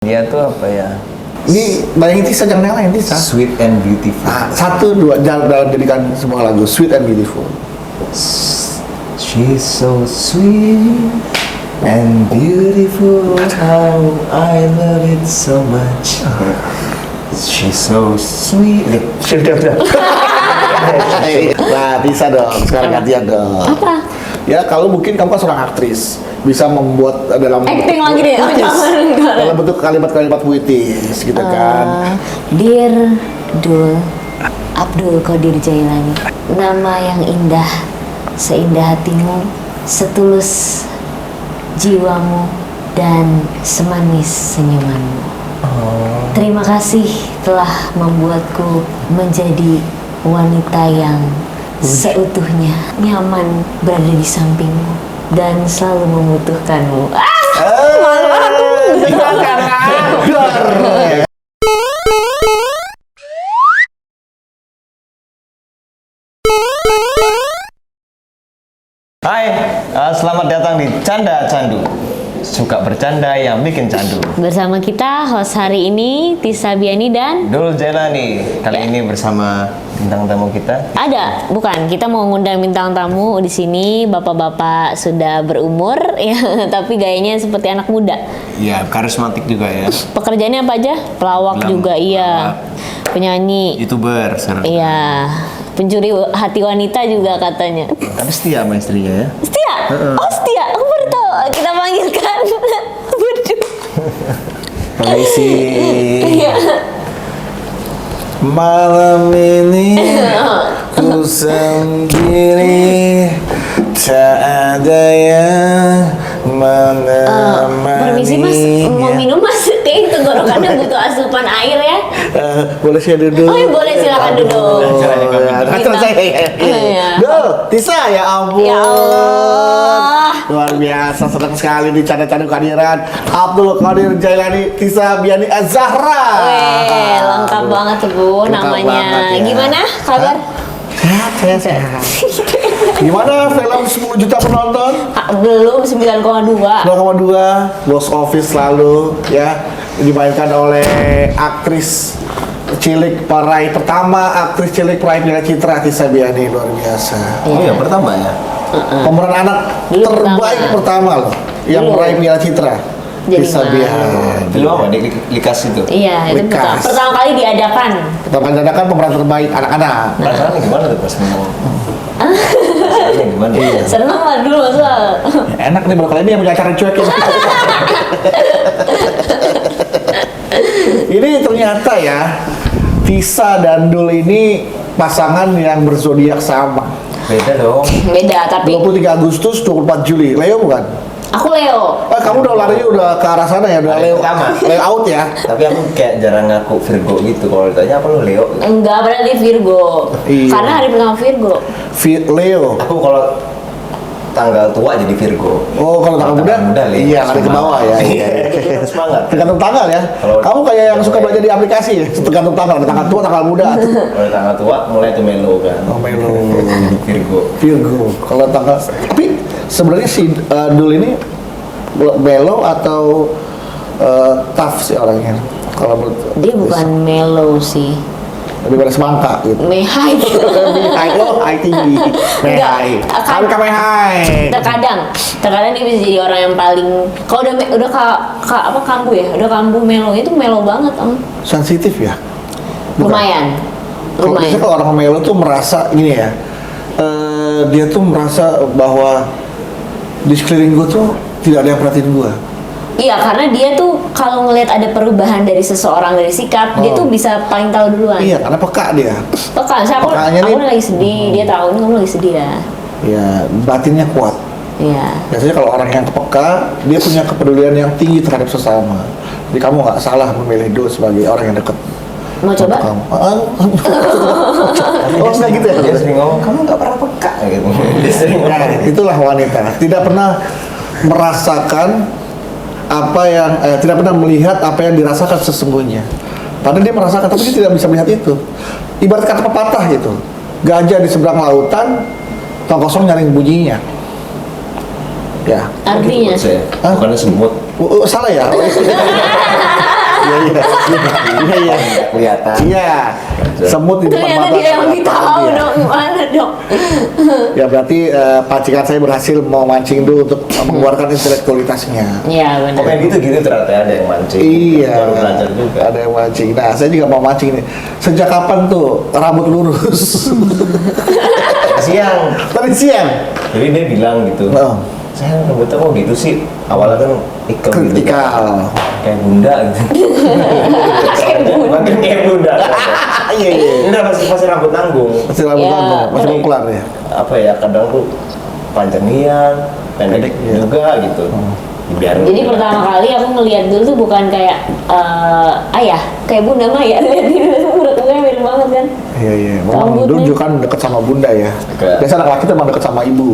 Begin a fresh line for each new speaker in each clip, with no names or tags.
Dia tuh apa ya?
Ini bayangin Tisa, jangan yang lain Tisa.
Sweet and beautiful.
Nah, satu, dua, dalam jadikan semua lagu Sweet and Beautiful.
She's so sweet and beautiful. How I love it so much. She's so sweet.
Sudah. Nah, Tisa dong. Sekarang gantian dong.
Apa?
Ya, kalau mungkin kamu kan seorang aktris, bisa membuat dalam
Acting lagi deh. Oh,
puitis,
jangan, enggak.
dalam bentuk kalimat-kalimat puitis, gitu kan.
Dear Dul Abdul Qadir Jailani, nama yang indah, seindah hatimu, setulus jiwamu, dan semanis senyumanmu. Terima kasih telah membuatku menjadi wanita yang seutuhnya nyaman berada di sampingmu dan selalu membutuhkanmu. Malu aku.
Hai, selamat datang di Canda Candu. Suka bercanda yang bikin candu.
Bersama kita host hari ini Tisa Biani dan
Dul Jailani. Kali ini bersama bintang tamu kita.
ada, bukan, kita mau ngundang bintang tamu di sini, bapak-bapak sudah berumur ya, tapi gayanya seperti anak muda.
Ya, karismatik juga ya.
Pekerjaannya apa aja? Pelawak juga, iya. Penyanyi,
YouTuber, serta.
iya. Pencuri hati wanita juga katanya.
Tapi setia sama istrinya ya.
Setia? Oh setia, aku baru tahu. Kita panggilkan. Waduh.
Permisi.
Iya.
Malam ini ku sendiri, tak ada yang menemani.
Permisi mas, mau minum mas? Kayaknya tenggorokannya butuh asupan air ya.
Boleh saya duduk?
Oh iya, boleh, silakan duduk.
Acara saya.
Iya.
Duh, Tisa, ya ampun.
Ya Allah.
Luar biasa, senang sekali di canda-canda kehadiran Abdul Qadir Jailani, Tisa Biani Az-Zahra.
Weh, lengkap banget tuh Bu
Lengkap
namanya.
banget, ya.
Gimana kabar?
Sehat, sehat. Gimana film 10 juta penonton?
Belum 9,2.
2,2 box office selalu ya, dimainkan oleh aktris cilik peraih pertama, aktris cilik peraih Piala Citra Tisa Biani, luar biasa.
Oh iya, pertama ya.
Pemeran anak
Dulu
terbaik pertama loh yang
Dulu.
meraih Piala Citra.
Jadi
Tisa
mana?
Biani.
Film apa? Likas itu.
Iya, itu
Bekas.
pertama kali diadakan.
Pertama dadakan pemeran terbaik anak-anak.
Rasanya gimana tuh pas mau? Rasanya gimana? Iya.
Seneng lah dulu masa.
Ya, enak nih kalau ini yang punya acara cuek ini. Ini ternyata ya, Tisa dan Dul ini pasangan yang berzodiak sama.
Beda dong.
Beda, tapi
23 Agustus, 24 Juli. Leo bukan?
aku Leo.
Kamu udah lari udah ke arah sana ya, udah
Leo
Leo.
pertama.
Leo out ya.
Tapi aku kayak jarang ngaku Virgo gitu. Kalau ditanya apa lu Leo?
Enggak, berarti Virgo.
Iya.
Karena hari pertama Virgo.
Leo.
Aku kalau tanggal tua jadi Virgo.
Oh, kalau tanggal muda?
Leo.
Iya, lari ke bawah ya.
Iya. Semangat.
Tergantung tanggal ya.
Kalau-
Kamu kayak yang suka belajar di aplikasi ya. Tergantung tanggal, ada tanggal tua, tanggal muda.
Kalau tanggal tua mulai tuh melo kan.
Oh, melo.
Jadi Virgo.
Virgo. Kalau tanggal, tapi sebenarnya si Dul ini melo atau tough sih orangnya. Kalau menurut
Dia bukan mellow sih.
lebih pada semangka gitu.
Mehai.
Mehai, oh, high tinggi. Mehai.
Enggak,
Kamu Mehai.
terkadang dia bisa jadi orang yang paling, kalau udah apa kambuh ya, udah kambuh melo itu melo banget
Sensitif ya. Bukan?
lumayan
Kalau biasanya kalau orang melo tuh merasa gini ya, dia tuh merasa bahwa di sekeliling gue tuh tidak ada yang perhatiin gue.
Iya, karena dia tuh kalau ngelihat ada perubahan dari seseorang dari sikap, dia tuh bisa paling tahu duluan.
Iya, karena peka dia.
Peka, aku
Pekanya nih-
lagi sedih, dia tahu nih kamu lagi sedih ya.
Ya, batinnya kuat.
Iya.
Biasanya kalau orang yang peka, dia punya kepedulian yang tinggi terhadap sesama. Jadi kamu nggak salah memilih Dul sebagai orang yang dekat.
Mau coba?
untuk kamu. Oh, nggak gitu ya?
Dia sering ngomong, kamu nggak pernah peka gitu. Dia sering
Nah,
ngomong.
itulah wanita. Tidak pernah merasakan apa yang, tidak pernah melihat apa yang dirasakan sesungguhnya. Padahal dia merasakan, tapi dia tidak bisa melihat itu. Ibarat kata pepatah gitu. Gajah di seberang lautan, tong kosong nyaring bunyinya. Ya.
Artinya
Saya, bukannya semut.
Salah ya? Iya, iya.
Kelihatan.
Iya, semut di depan
Ternyata
mata.
dia yang lebih tahu
Iya.
dong, gimana dong?
Ya berarti pacikan saya berhasil memancing dulu untuk mengeluarkan intelektualitasnya.
Iya
Oh, kayak
benar.
gitu ternyata ada yang mancing.
Iya,
Baru belajar juga.
ada yang mancing. Nah, saya juga mau mancing nih. Sejak kapan tuh rambut lurus?
Siang.
Tadi siang.
Jadi dia bilang gitu.
Oh.
Saya rambutnya kok gitu sih. Awalnya kan ikal gitu.
Kritikal.
Kayak bunda gitu. Makin kayak bunda.
Iya, iya.
Ini masih rambut nanggung.
Masih rambut
Ya,
lama, masih
baik.
belum kelar ya.
Apa ya, kadang tuh panjangnya, pendek
Pendek, iya.
juga gitu. Biar
Jadi pertama kali aku ngelihat dulu tuh bukan kayak ayah, kayak Bunda Maya. Lihat ini urat-uratnya mirip banget kan.
Iya, iya. Memang
Rambutnya.
dulu juga kan dekat sama bunda ya.
Dekat.
Biasa anak laki tuh emang dekat sama ibu.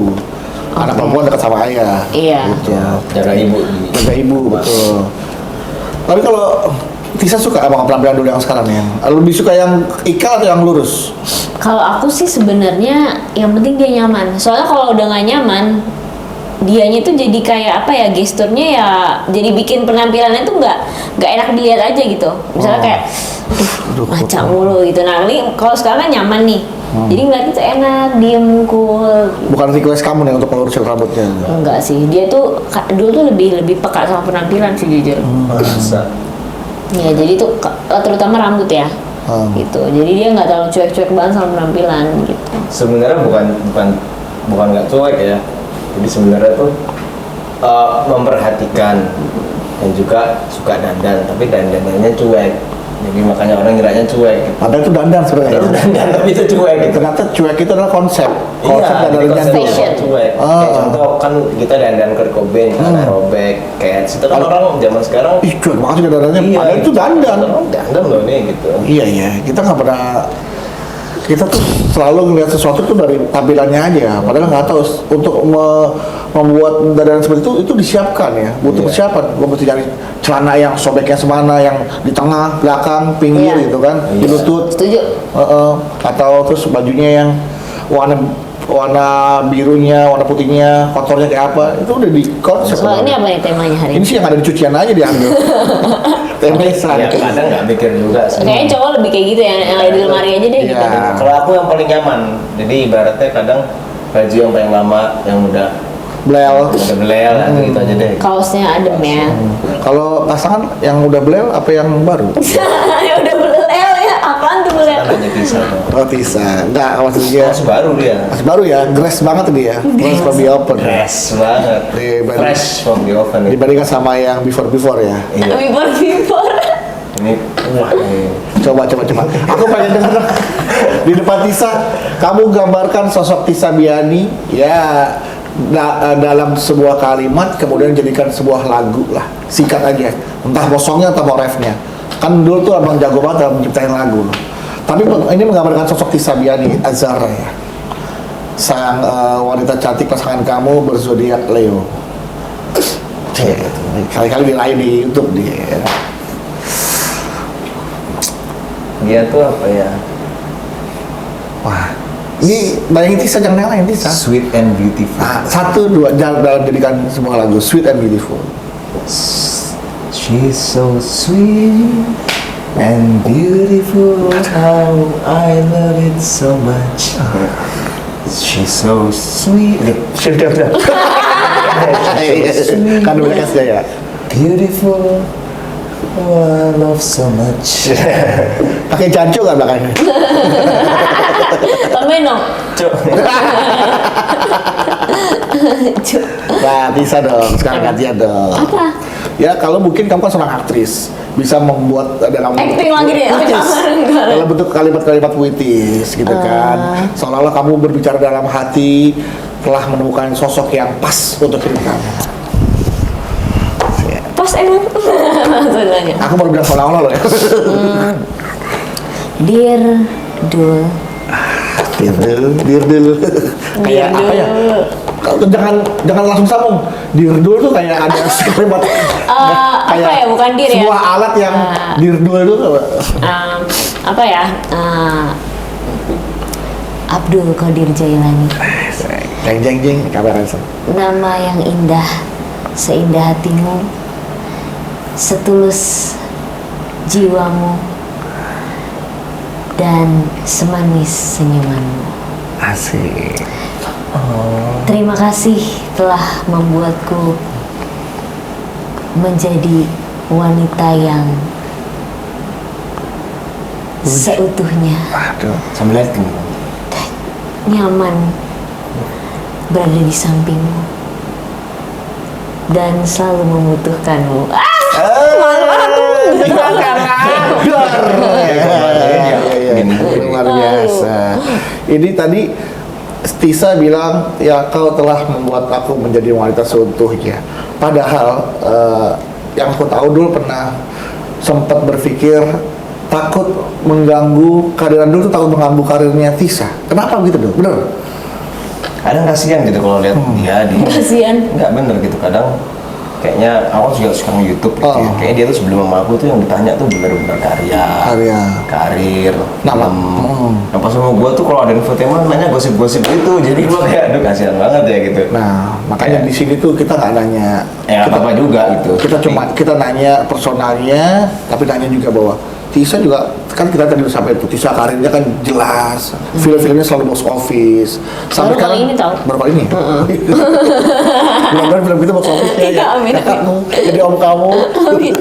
Anak
Oke.
perempuan dekat sama ayah.
Iya.
Gitu.
jaga ibu.
Jaga ibu, betul. Tapi kalau Tisa suka sama penampilan dulu yang sekarang ya? Lebih suka yang ikal atau yang lurus?
Kalau aku sih sebenarnya yang penting dia nyaman. Soalnya kalau udah nggak nyaman, dianya tuh jadi kayak apa ya, gesturnya ya jadi bikin penampilannya tuh nggak enak dilihat aja gitu. Misalnya kayak maca mulu gitu. Nah ini kalau sekarang kan nyaman nih, jadi ngeliatnya tuh enak, diem, cool.
Bukan request kamu nih untuk melurusin rambutnya?
Enggak sih, dia tuh dulu tuh lebih peka sama penampilan sih jujur.
Masa.
Ya jadi tuh terutama rambut ya, gitu. Jadi dia nggak terlalu cuek-cuek banget sama penampilan gitu.
Sebenarnya bukan nggak cuek ya. Jadi sebenarnya tuh memperhatikan dan juga suka dandan, tapi dandanannya cuek. Jadi makanya orang ngiranya cuek. Gitu.
Padahal itu dandan sebenarnya.
Itu dandan tapi itu cuek gitu.
Ternyata cuek itu adalah konsep.
Iya,
Konsep dandannya
konsep
tuh.
Fashion.
cuek.
Ah.
Kayak contoh kan kita dandan Kurt Cobain, kan aerobik, kayak situ kan orang zaman sekarang.
Ih, cuek banget juga dandannya. Padahal itu dandan.
Dandan loh nih gitu.
Iya, iya. Kita nggak pernah, kita tuh selalu ngelihat sesuatu tuh dari tampilannya aja. Padahal nggak tahu untuk membuat dandan seperti itu disiapkan ya. Butuh
Iya.
persiapan. Gue mesti cari celana yang sobeknya semana, yang di tengah, belakang, pinggir
Iya.
gitu kan, di
Iya.
lutut.
Setuju.
Atau terus bajunya yang warna birunya, warna putihnya, kotornya kayak apa, itu udah di konsep.
Soal ini apa nih temanya hari
Ini
ini?
sih yang ada di cucian aja diambil. Tempesan.
Ya kadang nggak mikir juga sih.
Kayaknya cowok lebih kayak gitu ya, yang ada di lemari aja deh gitu.
Iya.
Kalau aku yang paling nyaman, jadi ibaratnya kadang baju yang paling lama, yang udah
Blel.
belel, gitu aja deh.
Kaosnya adem ya.
Kalau pasangan yang udah blel apa yang baru?
Ya udah belel ya, apaan tuh belel?
Kan aja bisa dong.
Oh bisa. Enggak, maksudnya
Masih baru dia.
masih baru ya, grass banget dia. Grass from the open.
Fresh banget.
Dibanding-
Fresh from the oven.
Dibandingkan sama yang before ya.
Iya.
Before.
Ini wah ini.
Coba. Aku pengen denger di depan Tisa, kamu gambarkan sosok Tisa Biani ya dalam sebuah kalimat, kemudian jadikan sebuah lagu lah, singkat aja, entah kosongnya atau mau refnya. Kan dulu tuh abang jago banget dalam menciptakan lagu. Tapi ini menggambarkan sosok Tisa Biani Azhar ya, sang wanita cantik pasangan kamu berzodiak Leo. Kali-kali diraih di YouTube dia.
Dia tuh apa ya?
Wah, ini bayangin Tisa, jangan yang lain Tisa.
Sweet and beautiful.
Nah, 1, 2, dalam jadikan sebuah lagu Sweet and Beautiful.
She's so sweet and beautiful. How I love it so much. She's so sweet.
Sudah. Kan udah kasih ya.
Beautiful. Oh, I love so much.
Pakai jancu nggak belakangnya?
Tambahin dong.
Cuk.
Nah, bisa dong. Sekarang gantian dong.
Apa?
Ya, kalau mungkin kamu kan seorang aktris, bisa membuat dalam
Acting lagi deh. Oh, jangan, enggak.
dalam bentuk kalimat-kalimat puitis gitu kan. Seolah-olah kamu berbicara dalam hati, telah menemukan sosok yang pas untuk hidup kamu.
Pas emang. Maksudnya.
Aku baru bilang seolah-olah loh ya.
Dear Dul.
Dirdul. Kayak apa ya? Jangan langsung sambung. Dirdul tuh kayak ada kalimat
Apa ya, bukan dir ya?
sebuah alat yang dirdul itu
Apa ya? Abdul Qadir Jailani.
jeng kabar Ransom.
Nama yang indah, seindah hatimu, setulus jiwamu dan semanis senyumanmu.
Asik.
Terima kasih telah membuatku menjadi wanita yang seutuhnya
Aduh.
Sambil lighting.
nyaman berada di sampingmu dan selalu membutuhkanmu.
Luar biasa. Ini tadi Tisa bilang ya kau telah membuat aku menjadi wanita seutuhnya. Padahal yang aku tahu dulu pernah sempat berpikir takut mengganggu kehadiran dulu tuh takut mengganggu karirnya Tisa. Kenapa begitu dulu? Bener?
Kadang kasihan gitu kalau lihat dia di
Kasihan.
nggak bener gitu kadang kayaknya aku juga suka nge-YouTube gitu ya. Kayaknya dia tuh sebelum sama aku tuh yang ditanya tuh bener-bener karya, karir,
Nama.
Nah pas sama gue tuh kalau ada infotainment nanya gosip-gosip gitu, jadi gue kayak aduh kasihan banget ya gitu.
Nah, makanya di sini tuh kita nggak nanya.
Ya nggak apa-apa juga gitu.
Kita nanya personalnya, tapi nanya juga bahwa Tisa juga kan kita tadi udah sampai itu Tisa karirnya kan jelas, film-filmnya selalu box office.
Baru kali ini tahu.
Baru kali ini. Mudah-mudahan film kita box office
Iya,
ya.
amin.
Jadi om kamu.
Amin.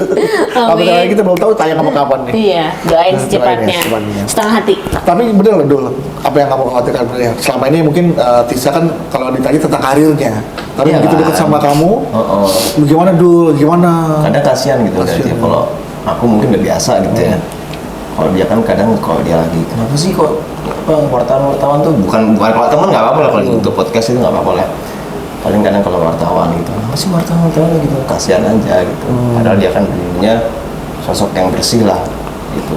Tapi
Amin.
kita belum tahu tayang apa kapan nih.
Iya, doain secepatnya.
secepatnya.
Setengah hati.
Tapi bener loh dulu, apa yang kamu khawatirkan bener? Selama ini mungkin Tisa kan kalau ditanya tentang karirnya, tapi
Iya
begitu
kan.
dekat sama kamu, gimana dul, gimana?
Kadang kasihan gitu
Kasihan.
dia kalau aku mungkin udah biasa gitu ya. Kalau dia kan kadang kalau dia lagi kenapa sih kok wartawan tuh bukan kalau teman nggak apa-apa lah kalau untuk podcast itu nggak apa-apa lah. Paling kadang kalau wartawan gitu kenapa sih wartawan gitu kasihan aja gitu. Padahal dia kan dulunya sosok yang bersih lah gitu.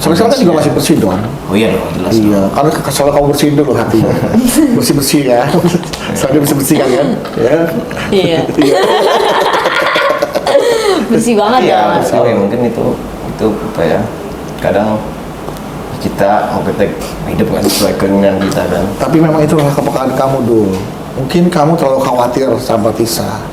Sampai sekarang kan juga masih bersih dong.
Oh iya dong jelas.
Iya, karena soalnya kamu bersihin dulu hatinya. Bersih-bersih ya. Soalnya bersih-bersih kalian, ya.
Iya.
Iya.
Bersih banget ya.
Iya, ya, mungkin itu apa ya? Kadang kita hidup nggak sesuai keinginan kita kan.
Tapi memang itulah kepekaan kamu dulu. Mungkin kamu terlalu khawatir sama Tisa.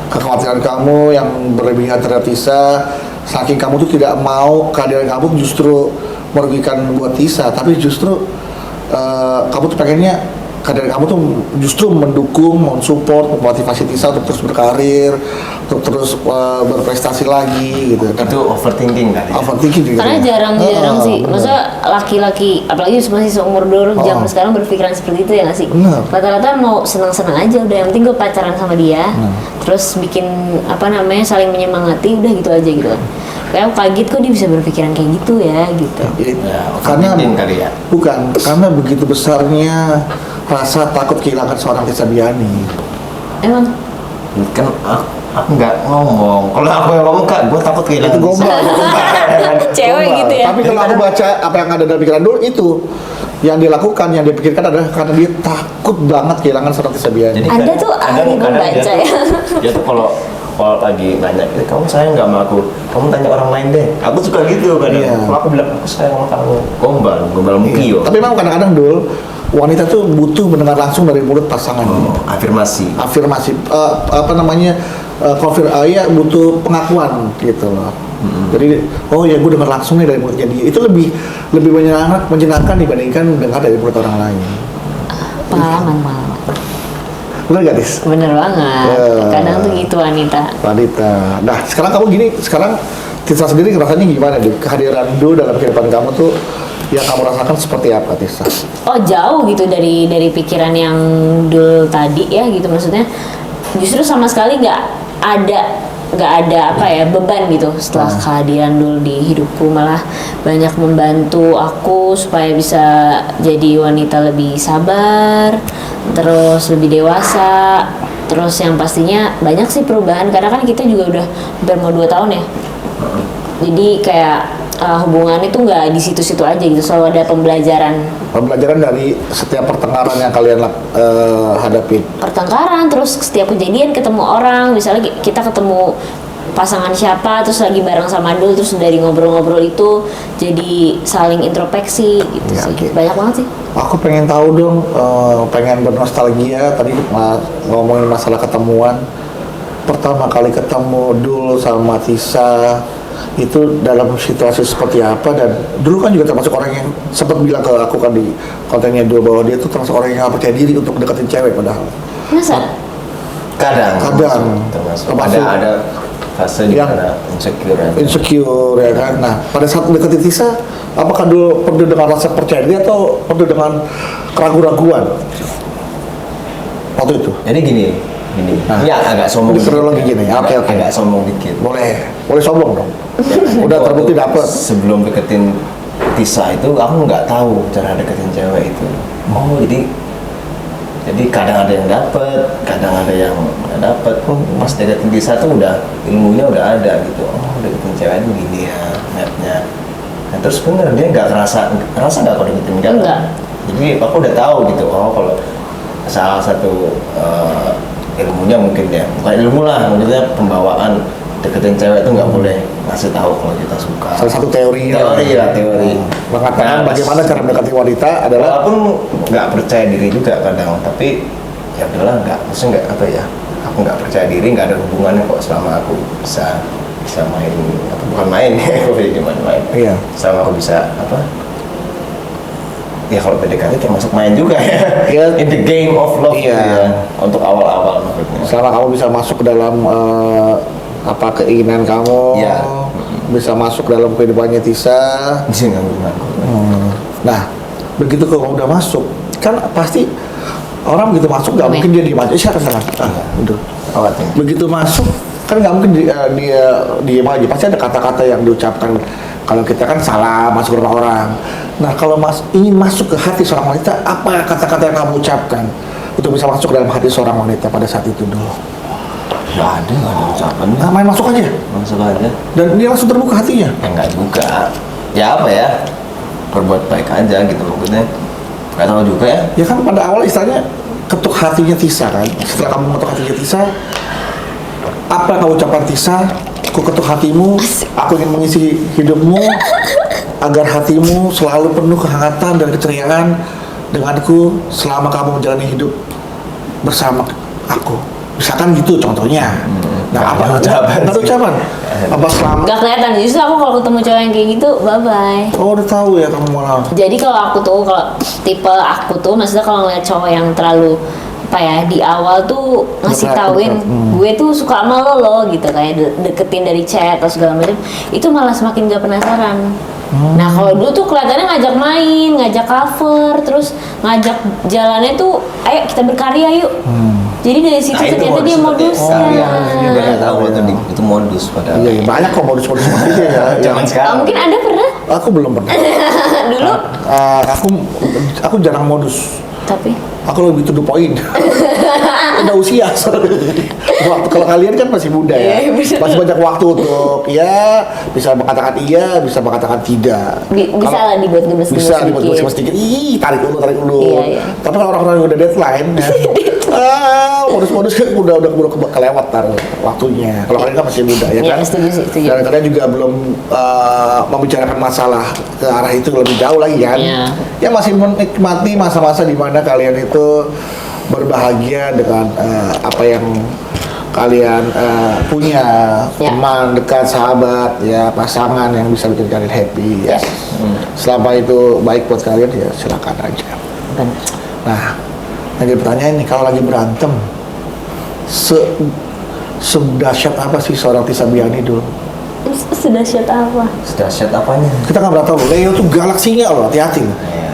Kekhawatiran kamu yang berlebihan terhadap Tisa, saking kamu tuh tidak mau kehadiran kamu justru merugikan buat Tisa, tapi justru kamu tuh pengennya kehadiran kamu tuh justru mendukung, mensupport, memotivasi Tisa untuk terus berkarir, untuk terus berprestasi lagi gitu.
Itu overthinking kali ya?
Overthinking juga.
Karena
ya?
jarang-jarang sih,
bener.
masa laki-laki, apalagi masih seumur dulu zaman sekarang berpikiran seperti itu ya nggak sih?
Bener.
Rata-rata mau senang-senang aja, udah yang penting gue pacaran sama dia, terus bikin saling menyemangati, udah gitu aja gitu kan. Kayak aku kaget kok dia bisa berpikiran kayak gitu ya gitu.
Ya,
Karena
overthinking kali ya?
bukan, karena begitu besarnya rasa takut kehilangan seorang Tisa Biani.
Emang
Kan aku nggak ngomong. Kalau aku yang ngomong kak, gue takut kehilangan.
Itu gombal.
cewek
Gombal.
gitu ya.
Tapi kalau aku baca apa yang ada dalam pikiran dulu itu yang dilakukan, yang dipikirkan adalah karena dia takut banget kehilangan seorang Tisa Biani.
Jadi
Anda tuh ahli
kadang
membaca
dia
ya.
Dia tuh kalau lagi nanya, kamu sayang nggak sama aku? Kamu tanya orang lain deh. Aku suka gitu kadang.
Iya.
Kalau aku bilang aku sayang sama kamu, gombal mukio.
Tapi memang kadang-kadang dul, wanita tuh butuh mendengar langsung dari mulut pasangan.
Afirmasi.
Afirmasi, ya butuh pengakuan gitu loh. Jadi, oh ya gue dengar langsung nih dari mulutnya dia. Itu lebih menyenangkan dibandingkan dengar dari mulut orang lain.
Pengalaman.
Bener gak, Tis?
Bener banget.
Ya.
Kadang tuh gitu wanita.
Wanita. Nah, sekarang kamu gini, sekarang Tisa sendiri rasanya gimana deh? Kehadiran dulu dalam kehidupan kamu tuh yang kamu rasakan seperti apa, Tisa?
Oh jauh gitu dari pikiran yang dulu tadi ya gitu, maksudnya justru sama sekali nggak ada beban gitu setelah kehadiran dulu di hidupku, malah banyak membantu aku supaya bisa jadi wanita lebih sabar, terus lebih dewasa, terus yang pastinya banyak sih perubahan karena kan kita juga udah hampir mau 2 tahun ya, jadi kayak hubungannya tuh nggak di situ-situ aja gitu, selalu ada pembelajaran
dari setiap pertengkaran yang kalian hadapin.
pertengkaran, terus setiap kejadian ketemu orang, misalnya kita ketemu pasangan siapa terus lagi bareng sama dulu, terus dari ngobrol-ngobrol itu jadi saling introspeksi gitu
Ya,
sih.
oke.
Banyak banget sih.
Aku pengen tahu dong, pengen bernostalgia tadi ngomongin masalah ketemuan. pertama kali ketemu Dul sama Tisa itu dalam situasi seperti apa, dan dulu kan juga termasuk orang yang sempat bilang ke aku kan di kontennya Dul bahwa dia tuh termasuk orang yang gak percaya diri untuk deketin cewek padahal.
Masa?
Kadang
termasuk
ada fase di
yang
mana
insecure ya kan. Nah pada saat deketin Tisa, apakah Dul penuh dengan rasa percaya diri atau penuh dengan keraguan-raguan waktu itu?
Jadi gini,
Nah,
ya agak sombong.
Kronologi gini. Oke.
Agak sombong dikit.
Boleh sombong dong.
Ya,
Udah
waktu
terbukti dapet.
Sebelum deketin Tisa itu aku nggak tahu cara deketin cewek itu. Oh jadi kadang ada yang dapet, kadang ada yang nggak dapet. Pas deketin Tisa tuh udah ilmunya udah ada gitu. Oh deketin cewek itu gini ya netnya. Nah, terus bener dia nggak ngerasa nggak kalau deketin cewek.
Enggak.
Jadi aku udah tahu gitu. Oh kalau salah satu ilmunya mungkin ya, bukan ilmu lah, maksudnya pembawaan deketin cewek itu nggak boleh ngasih tahu kalau kita suka.
Salah satu teori mengatakan bagaimana cara mendekati wanita adalah,
walaupun nggak percaya diri juga kadang, tapi ya udahlah maksudnya nggak apa ya, aku nggak percaya diri, nggak ada hubungannya kok selama aku bisa main bukan main ya, aku gimana main.
Iya.
Selama aku bisa ya kalau PDKT termasuk main juga ya. In the game of love.
Iya.
Ya, untuk awal-awal maksudnya.
selama kamu bisa masuk ke dalam keinginan kamu,
Iya.
bisa masuk dalam kehidupannya Tisa.
Bisa nganggur.
Nah, begitu kalau udah masuk, kan pasti orang begitu masuk nggak mungkin dia diem aja. Siapa salah? Udah. Begitu masuk kan nggak mungkin dia diem aja. Pasti ada kata-kata yang diucapkan. Kalau kita kan salah masuk ke rumah orang. Nah, kalau ingin masuk ke hati seorang wanita, apa kata-kata yang kamu ucapkan untuk bisa masuk ke dalam hati seorang wanita pada saat itu dulu?
Nggak ada ucapan.
Nah, main masuk aja.
Masuk aja.
Dan dia langsung terbuka hatinya.
Ya nggak juga. Ya apa ya? Berbuat baik aja gitu maksudnya. Nggak tahu juga ya.
Ya kan pada awal istilahnya ketuk hatinya Tisa kan. Setelah kamu ketuk hatinya Tisa, apa yang kamu ucapkan Tisa? Aku ketuk hatimu, aku ingin mengisi hidupmu agar hatimu selalu penuh kehangatan dan keceriaan denganku selama kamu menjalani hidup bersama aku. Misalkan gitu contohnya. Nah, apa ucapan? Apa selama?
Gak kelihatan, justru aku kalau ketemu cowok yang kayak gitu, bye-bye.
Oh, udah tahu ya kamu malah.
Jadi kalau tipe aku tuh, maksudnya kalau ngeliat cowok yang terlalu apa ya, di awal tuh ngasih tauin gue tuh suka sama lo gitu, kayak deketin dari chat atau segala macam, itu malah semakin gak penasaran. Nah kalau dulu tuh kelihatannya ngajak main, ngajak cover, terus ngajak jalannya tuh, ayo kita berkarya yuk. Jadi dari situ ternyata dia modusnya.
Dia nggak tahu itu modus padahal.
Iya, banyak kok modus-modus seperti itu ya.
Zaman sekarang.
Mungkin Anda pernah?
Aku belum pernah.
Dulu?
Aku jarang modus.
Tapi?
Aku lebih to the point. Udah usia waktu, kalau kalian kan masih muda ya, masih banyak waktu untuk ya bisa mengatakan iya, bisa mengatakan tidak.
Bisa lah dibuat gemes
sedikit. Ih, tarik dulu.
Iya.
Tapi kalau orang-orang yang udah deadline ya, modus-modus udah kelewat waktunya. Kalau kalian kan masih muda ya kan.
Setuju.
Dan kalian juga belum membicarakan masalah ke arah itu lebih jauh lagi kan. Ya masih menikmati masa-masa di mana kalian itu berbahagia dengan apa yang kalian punya, teman dekat, sahabat, ya pasangan yang bisa bikin kalian happy. Ya. Selama itu baik buat kalian ya silakan aja. Nah, lagi pertanyaan nih, kalau lagi berantem, sedahsyat apa sih seorang Tisa Biani dulu?
Sedahsyat apa?
Sedahsyat apanya?
Kita nggak pernah tahu. Leo tuh galak singa loh, hati-hati.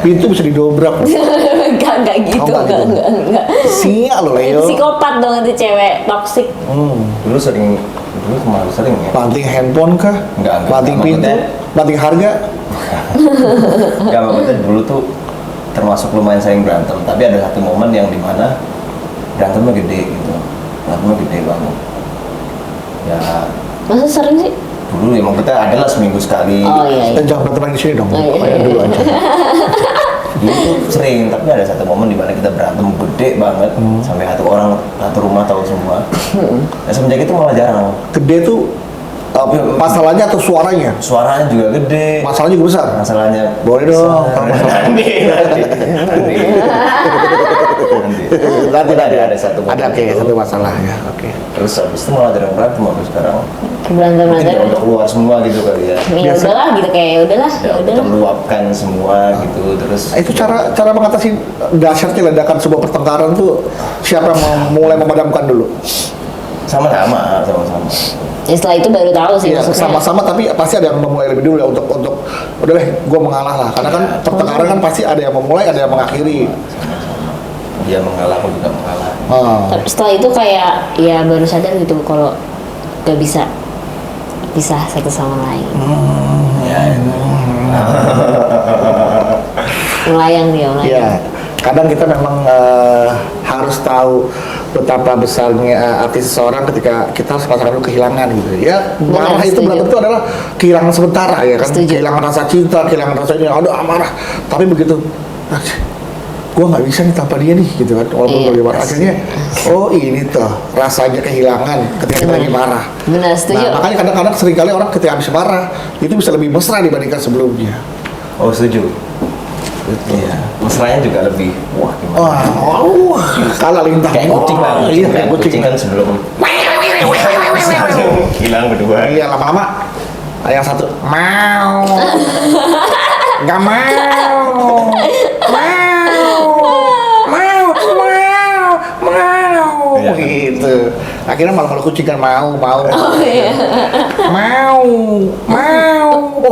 Pintu bisa didobrak.
Enggak gitu, enggak.
Singa loh Leo.
Psikopat dong itu cewek, toksik.
Dulu kemarin sering ya.
Banting handphone kah?
Enggak.
Banting pintu? Banting harga?
Enggak, maksudnya dulu tuh termasuk lumayan sering berantem, tapi ada satu momen yang dimana berantemnya gede gitu. Berantemnya gede banget. Ya.
Masa sering sih?
Dulu emang kita adalah seminggu sekali.
Oh iya.
Jangan berantem di sini dong.
Iya.
Dulu aja.
Dulu tuh sering, tapi ada satu momen di mana kita berantem gede banget sampai satu rumah tahu semua. Nah, semenjak itu malah jarang.
Gede tuh masalahnya atau suaranya?
Suaranya juga gede.
Masalahnya juga besar.
Masalahnya
boleh dong.
nanti. nanti.
Nanti
ada satu momen
ada
itu.
satu masalah ya. Oke.
Terus habis itu malah berantem aku sekarang. Mungkin
berantem
udah keluar semua gitu kali ya.
ya udahlah gitu kayak ya udahlah
Ya udah meluapkan semua gitu terus.
Itu cara mengatasi dahsyatnya ledakan sebuah pertengkaran tuh siapa yang mau mulai memadamkan dulu?
Sama-sama.
ya, setelah itu baru tahu sih
Iya,
maksudnya.
sama-sama tapi pasti ada yang memulai lebih dulu ya untuk udah deh gue mengalah lah karena kan pertengkaran kan pasti ada yang memulai ada yang mengakhiri.
Dia mengalah, aku juga mengalah.
Tapi setelah itu kayak ya baru sadar gitu kalau gak bisa pisah satu sama lain.
Ya,
Melayang dia, melayang.
Iya, kadang kita memang harus tahu betapa besarnya arti seseorang ketika kita harus merasakan dulu kehilangan gitu. Ya,
Benar,
marah itu
setuju.
belum tentu adalah kehilangan sementara ya kan,
Setuju.
kehilangan rasa cinta, kehilangan rasa ini, aduh amarah. Tapi begitu, gue nggak bisa nih tanpa dia nih gitu kan, walaupun
Iya,
bagaimana akhirnya, oh ini tuh rasanya kehilangan ketika kita lagi marah.
Benar, setuju.
Nah, makanya kadang-kadang seringkali orang ketika habis marah itu bisa lebih mesra dibandingkan sebelumnya.
oh setuju. Iya, mesranya juga lebih wah gimana?
Wah, kalah lintang.
Kayak kucing lah,
Iya, kayak kucing.
kan sebelum hilang berdua.
Iya, lama-lama yang satu mau, nggak mau,
Iya.
gitu. Akhirnya malah kucing kan mau,
Oh iya.
mau, gitu.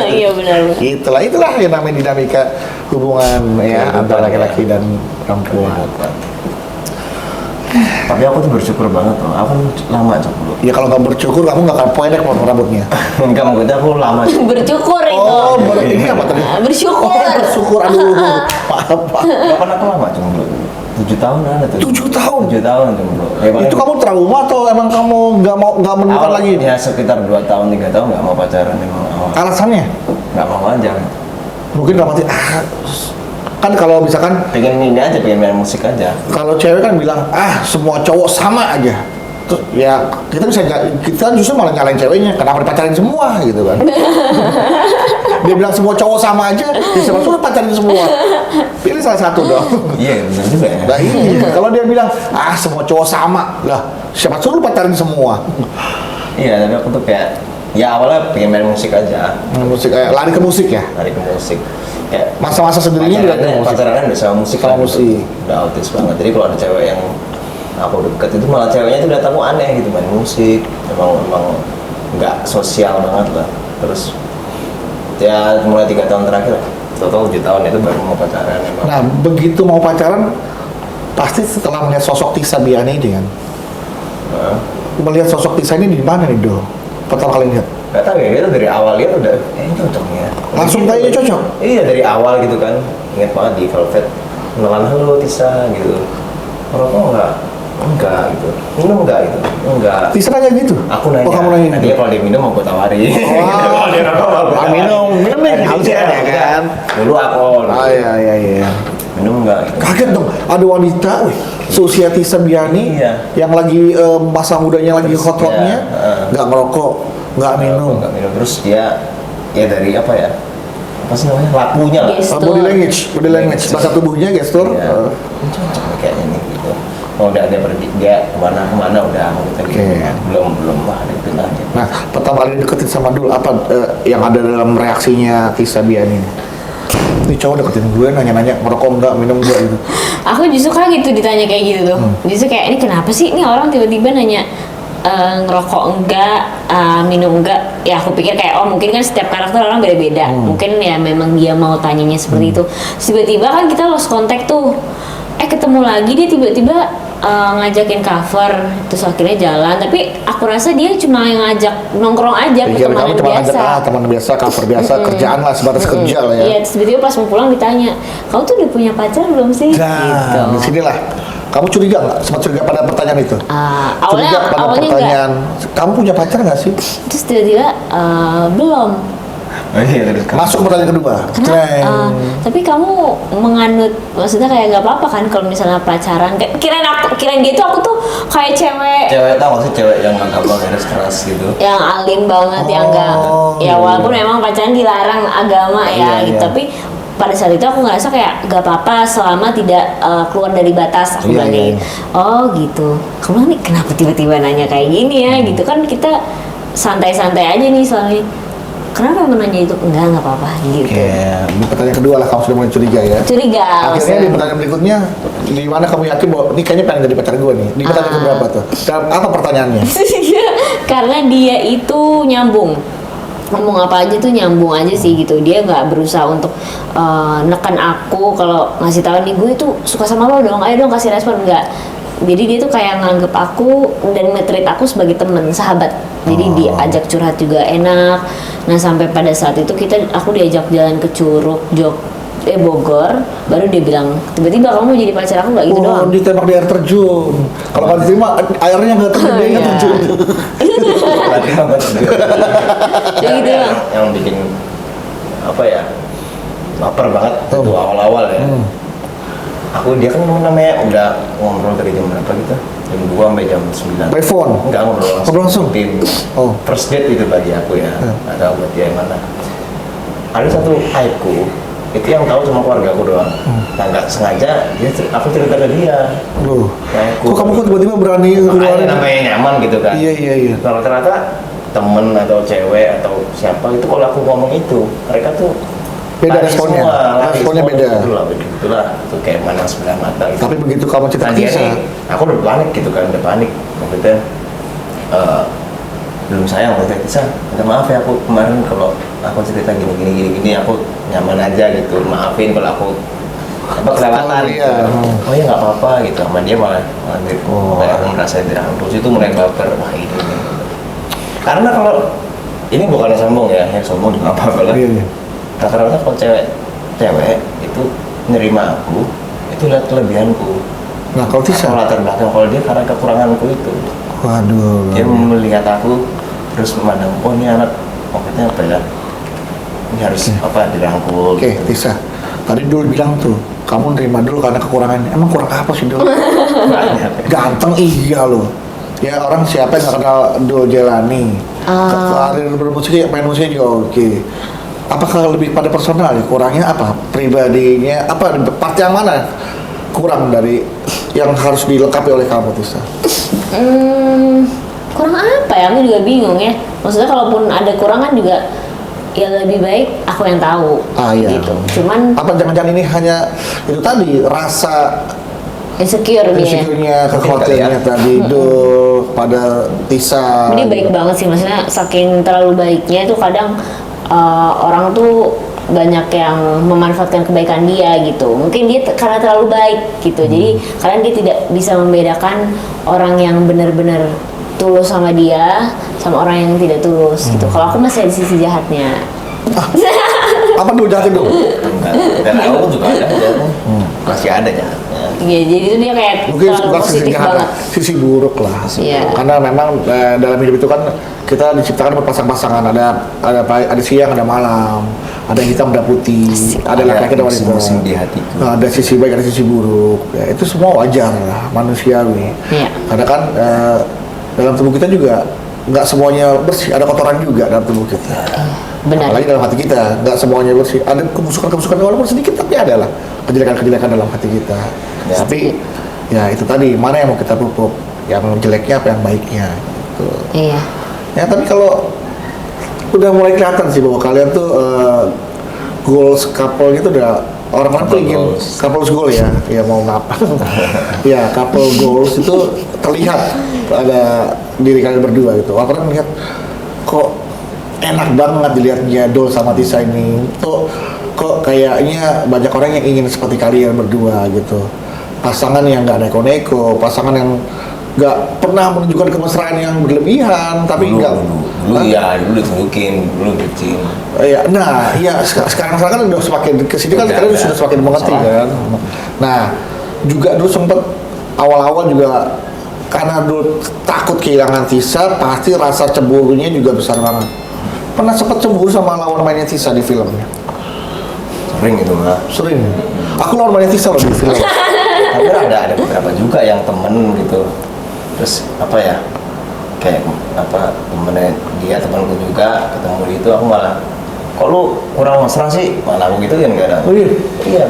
Iya benar.
Itulah yang namanya dinamika hubungan ya
Kehidupan,
antara laki-laki
ya.
dan perempuan.
Tapi aku tuh bersyukur banget loh. Aku kan lama dulu.
Ya kalau nggak bersyukur kamu nggak akan pendek potong rambutnya.
Enggak maksudnya aku lama.
Bersyukur itu.
Oh, ini apa tadi?
Bersyukur.
Oh, bersyukur. Aduh, maaf.
Kapan aku lama jomblo? 7 tahun ada tuh.
7 tahun?
7 tahun jomblo. Ya, paling-
Itu kamu trauma atau emang kamu nggak menemukan
awal,
lagi?
Ya sekitar 2 tahun 3 tahun nggak mau pacaran emang awal.
Alasannya?
Nggak mau aja.
Mungkin dalam arti kan kalau misalkan
Pengen ini aja, pengen main musik aja.
kalau cewek kan bilang semua cowok sama aja. Terus ya kita justru malah nyalain ceweknya kenapa dipacarin semua gitu kan. Dia bilang semua cowok sama aja, ya siapa suruh pacarin semua. Pilih salah satu dong.
Iya benar juga ya.
Nah iya, kalau dia bilang semua cowok sama, lah siapa suruh pacarin semua.
Iya, tapi aku tuh kayak ya awalnya pengen main musik aja.
Musik lari ke musik ya.
Lari ke musik. Kayak
Masa-masa sendirinya juga ke musik.
pacaran udah sama musik
Sama
lah,
musik.
udah autis banget. Jadi kalau ada cewek yang aku deket itu malah ceweknya itu datang aneh gitu main musik. Emang nggak sosial banget lah. Terus ya mulai 3 tahun terakhir, total 7 tahun itu baru mau pacaran emang.
Nah begitu mau pacaran, pasti setelah melihat sosok Tisa Biani ini kan,
Nah,
melihat sosok Tisa ini di mana nih Do? Pertama kali lihat?
nggak tahu ya, itu dari awal lihat udah ini cocoknya.
Langsung
Gitu.
kayaknya cocok?
Iya dari awal gitu kan, ingat banget di Velvet kenalan halo Tisa gitu. Merokok enggak gitu, minum enggak gitu, enggak.
Tisa nanya gitu?
Aku nanya,
Oh kamu nanya
nanti
gitu?
kalau dia minum mau gue tawarin.
Wah,
Kalau dia rokok mau gue tawarin.
minum nih, harus ya kan?
Dulu alkohol.
Iya.
Minum enggak gitu.
Kaget dong, ada wanita, seusia Tisa Biani,
Iya.
yang lagi masa mudanya lagi
Terus,
hot-hotnya,
iya,
nggak ngerokok, nggak minum.
Enggak minum. Terus dia ya dari apa ya? Apa sih namanya? Lakunya lah.
Gestur.
Body language, bahasa tubuhnya, gestur.
Iya. Ini cocok nih kayaknya nih gitu. Oh, udah dia pergi, dia kemana udah kita gitu.
Oke.
Belum lah itu aja.
Nah, pertama kali deketin sama Dul, apa yang ada dalam reaksinya Tisa Biani ini? Ini cowok deketin gue, nanya-nanya ngerokok enggak, minum enggak gitu.
Aku justru kaget tuh ditanya kayak gitu tuh. Justru kayak ini kenapa sih ini orang tiba-tiba nanya ngerokok enggak, minum enggak. Ya aku pikir kayak mungkin kan setiap karakter orang beda-beda. Mungkin ya memang dia mau tanyanya seperti itu. Terus tiba-tiba kan kita lost contact tuh. Ketemu lagi dia tiba-tiba ngajakin cover, terus akhirnya jalan. Tapi aku rasa dia cuma yang ngajak nongkrong aja,
Pikir kamu
pertemanan
cuma ngajak
biasa.
teman biasa, cover biasa, kerjaan lah, sebatas kerja lah ya.
Iya, terus tiba-tiba pas mau pulang ditanya, kamu tuh udah punya pacar belum sih? Gitu.
Nah, di sinilah. Kamu curiga nggak? Sempat curiga pada pertanyaan itu? Curiga pada
awalnya
pertanyaan, kamu punya pacar nggak sih?
Terus tiba-tiba belum.
Oh iya, terus
Masuk ke pertanyaan kedua.
Kenapa? Tapi kamu menganut, maksudnya kayak gak apa-apa kan kalau misalnya pacaran? Kirain dia tuh aku tuh kayak
cewek tau gak sih cewek yang agak garis keras gitu.
yang alim banget, yang gak, ya walaupun memang pacaran dilarang agama ya,
Iya,
gitu.
iya.
Tapi pada saat itu aku ngerasa kayak gak apa-apa selama tidak keluar dari batas. Aku
Iya,
bilang
iya,
kayak, oh gitu. Aku bilang nih kenapa tiba-tiba nanya kayak gini ya gitu kan, kita santai-santai aja nih selama ini. Kenapa menanya itu? Enggak apa-apa gitu.
Oke, di pertanyaan kedua lah kamu sudah mulai curiga ya.
Curiga.
Akhirnya di
langsung.
pertanyaan berikutnya, di mana kamu yakin bahwa ini kayaknya pengen jadi pacar gue nih? Di pertanyaan keberapa tuh? Dan apa pertanyaannya?
Karena dia itu nyambung, ngomong apa aja tuh nyambung aja sih gitu. Dia nggak berusaha untuk neken aku kalau ngasih tahu nih gue tuh suka sama lo dong, ayo dong kasih respon, enggak. Jadi dia tuh kayak nganggep aku dan nge-treat aku sebagai temen, sahabat. Jadi diajak curhat juga enak. Nah sampai pada saat itu aku diajak jalan ke Curug Bogor, baru dia bilang tiba-tiba kamu mau jadi pacar aku, nggak gitu doang.
Ditembak di air terjun. Kalau nggak diterima, airnya nggak terjun, dia nggak
Iya.
terjun.
Berarti mah betul.
Kayak gitu
yang,
bang.
yang bikin apa ya, lapar banget itu awal-awal ya. Dia kan namanya udah ngobrol dari jam berapa gitu, jam 2 sampai jam 9.
By phone?
Enggak, ngobrol langsung.
Ngobrol langsung?
Tim.
Oh.
First date itu bagi aku ya. Nggak tahu buat dia yang mana. Ada satu aibku, itu yang tahu cuma keluarga aku doang. Nah nggak sengaja aku cerita ke dia.
Loh,
Aibku.
kok kamu kok tiba-tiba berani keluarin?
Makanya namanya nyaman gitu kan.
Iya.
Kalau ternyata temen atau cewek atau siapa itu, kalau aku ngomong itu, mereka tuh
Beda
lari
responnya.
semua, lari
Responnya
semua.
beda.
Itulah itu kayak mana sebelah mata gitu.
Tapi begitu kamu cerita
Nah, dia
kisah,
nih, aku udah panik gitu kan, udah panik maksudnya. Belum sayang maksudnya, Tisa, minta maaf ya aku kemarin kalau aku cerita gini, aku nyaman aja gitu, maafin kalau aku apa kelewatan gitu.
Iya.
Oh ya nggak apa-apa gitu, sama dia malah kayak aku merasa dirangkul, itu mulai baper, wah ini nih. Karena kalau ini bukannya sombong ya, yang sombong juga nggak apa-apa lah.
Iya.
Rata-rata kalau cewek itu nerima aku, itu lihat kelebihanku.
Nah kalau Tisa,
Kalau latar belakang, kalau dia karena kekuranganku itu,
waduh.
dia melihat aku terus memandang, oh ini anak maksudnya apa ya, ini harus apa dirangkul.
Oke, Tisa. Tadi Dul bilang tuh, kamu nerima dulu karena kekurangannya. Emang kurang apa sih Dul?
Banyak.
Ganteng iya loh. Ya orang siapa yang nggak kenal Dul Jelani? Karir bermusiknya, main musiknya juga oke. Apakah lebih pada personal ya? Kurangnya apa? Pribadinya apa? Part yang mana kurang dari yang harus dilengkapi oleh kamu Tisa?
Kurang apa ya? Aku juga bingung ya. Maksudnya kalaupun ada kurangan juga, ya lebih baik aku yang tahu.
Iya.
Gitu. Cuman
Apa jangan-jangan ini hanya itu tadi rasa
insecure dia.
insecure-nya, kekhawatirannya tadi Dul pada Tisa.
Dia baik banget sih, maksudnya saking terlalu baiknya itu kadang orang tuh banyak yang memanfaatkan kebaikan dia gitu. Mungkin dia karena terlalu baik gitu. Jadi kadang dia tidak bisa membedakan orang yang benar-benar tulus sama dia sama orang yang tidak tulus gitu. Kalau aku masih ada sisi jahatnya.
Apa Dul jahatin Dul?
Dan aku juga ada, masih ada ya.
Iya, jadi itu dia kayak
Mungkin
terlalu
bukan sisi
positif
jahat,
banget.
sisi buruk lah.
Iya.
Karena memang dalam hidup itu kan kita diciptakan berpasang-pasangan, ada siang, ada malam, ada hitam, ada putih, ada laki-laki, ada wanita.
musim di hatiku.
Nah, ada sisi baik, ada sisi buruk. Ya, itu semua wajar lah, manusiawi.
Iya.
Karena kan dalam tubuh kita juga nggak semuanya bersih, ada kotoran juga dalam tubuh kita.
Benar.
Apalagi dalam hati kita, nggak semuanya bersih. Ada kebusukan-kebusukan walaupun sedikit, tapi ada lah kejelekan-kejelekan dalam hati kita.
Ya.
Tapi ya itu tadi, mana yang mau kita pupuk? Yang jeleknya apa yang baiknya? Gitu.
Iya.
Ya tapi kalau udah mulai kelihatan sih bahwa kalian tuh goals couple gitu udah orang-orang tuh
Couple
ingin
goals.
couples goal ya, ya mau ngapa? Ya couple goals itu terlihat ada diri kalian berdua gitu. Orang lihat kok enak banget dilihatnya Dul sama Tisa ini. Kok kayaknya banyak orang yang ingin seperti kalian berdua gitu. Pasangan yang nggak neko-neko, pasangan yang nggak pernah menunjukkan kemesraan yang berlebihan, tapi nggak.
dulu ya, dulu ditunjukin, dulu bucin.
Ya, nah, ya sekarang kan udah semakin kesini kan
Udah
kalian
ada
sudah semakin mengerti
masalah.
kan. Nah, juga dulu sempet awal-awal juga karena dulu takut kehilangan Tisa, pasti rasa cemburunya juga besar banget. Pernah sempet cemburu sama lawan mainnya Tisa di filmnya?
Sering gitu mah.
Sering. Aku lawan mainnya Tisa loh di film.
Tapi ada beberapa juga yang temen gitu. Terus apa ya? Kayak apa temennya dia, temanku juga ketemu itu, aku malah kok lu kurang mesra sih, mana aku gitu kan kadang.
Oh iya?
Iya,